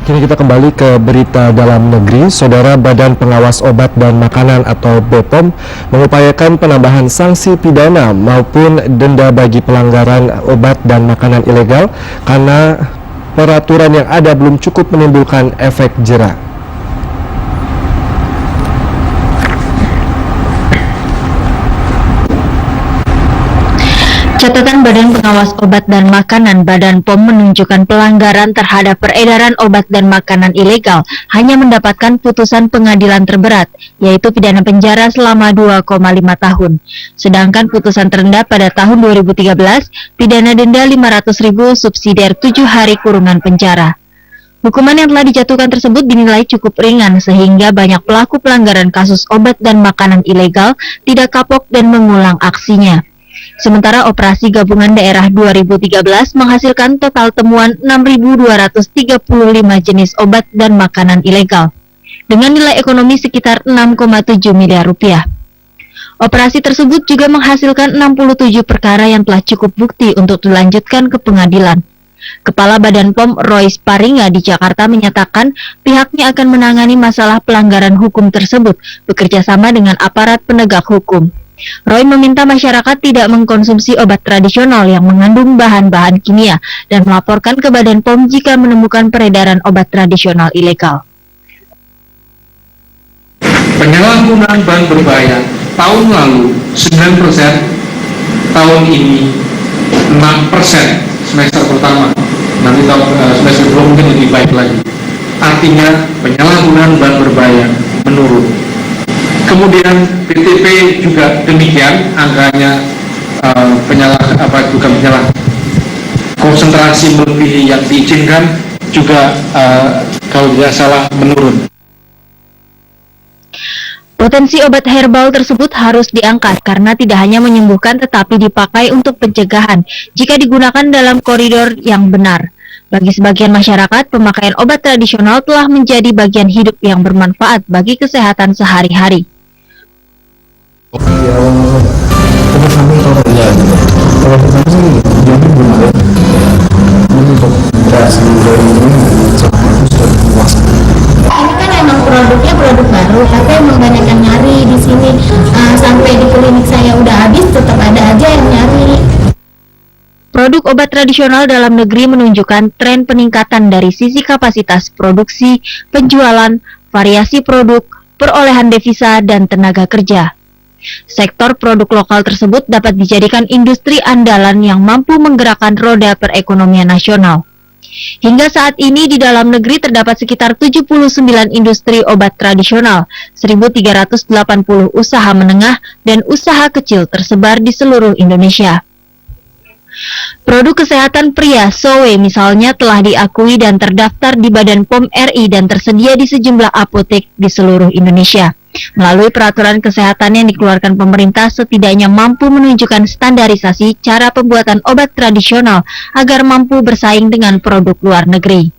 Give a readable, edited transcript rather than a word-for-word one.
Kini kita kembali ke berita dalam negeri. Saudara, Badan Pengawas Obat dan Makanan atau BPOM mengupayakan penambahan sanksi pidana maupun denda bagi pelanggaran obat dan makanan ilegal karena peraturan yang ada belum cukup menimbulkan efek jera. Catatan Badan Pengawas Obat dan Makanan (Badan POM) menunjukkan pelanggaran terhadap peredaran obat dan makanan ilegal hanya mendapatkan putusan pengadilan terberat, yaitu pidana penjara selama 2,5 tahun. Sedangkan putusan terendah pada tahun 2013, pidana denda 500.000 subsidiar 7 hari kurungan penjara. Hukuman yang telah dijatuhkan tersebut dinilai cukup ringan sehingga banyak pelaku pelanggaran kasus obat dan makanan ilegal tidak kapok dan mengulang aksinya. Sementara Operasi Gabungan Daerah 2013 menghasilkan total temuan 6.235 jenis obat dan makanan ilegal, dengan nilai ekonomi sekitar 6,7 miliar rupiah. Operasi tersebut juga menghasilkan 67 perkara yang telah cukup bukti untuk dilanjutkan ke pengadilan. Kepala Badan POM Royce Paringa di Jakarta menyatakan pihaknya akan menangani masalah pelanggaran hukum tersebut bekerjasama dengan aparat penegak hukum. Roy meminta masyarakat tidak mengkonsumsi obat tradisional yang mengandung bahan-bahan kimia dan melaporkan ke Badan POM jika menemukan peredaran obat tradisional ilegal. Penyalahgunaan bahan berbahaya tahun lalu 9%, tahun ini 6% semester pertama. Nanti tahun semester kedua mungkin lebih baik lagi. Artinya penyalahgunaan bahan berbahaya menurun. Kemudian BTP juga demikian, angkanya konsentrasi melebihi yang diizinkan juga kalau tidak salah menurun. Potensi obat herbal tersebut harus diangkat karena tidak hanya menyembuhkan tetapi dipakai untuk pencegahan jika digunakan dalam koridor yang benar. Bagi sebagian masyarakat, pemakaian obat tradisional telah menjadi bagian hidup yang bermanfaat bagi kesehatan sehari-hari. Terus kami kalau pertama sih jadi belum ada untuk beras dari ini sudah puas. Ini kan emang produknya produk baru, tapi emang banyak yang nyari di sini. Sampai di klinik saya udah habis, tetap ada aja yang nyari. Produk obat tradisional dalam negeri menunjukkan tren peningkatan dari sisi kapasitas produksi, penjualan, variasi produk, perolehan devisa, dan tenaga kerja. Sektor produk lokal tersebut dapat dijadikan industri andalan yang mampu menggerakkan roda perekonomian nasional. Hingga saat ini di dalam negeri terdapat sekitar 79 industri obat tradisional, 1.380 usaha menengah, dan usaha kecil tersebar di seluruh Indonesia. Produk kesehatan pria Sowe misalnya telah diakui dan terdaftar di Badan POM RI dan tersedia di sejumlah apotek di seluruh Indonesia. Melalui peraturan kesehatan yang dikeluarkan pemerintah setidaknya mampu menunjukkan standarisasi cara pembuatan obat tradisional agar mampu bersaing dengan produk luar negeri.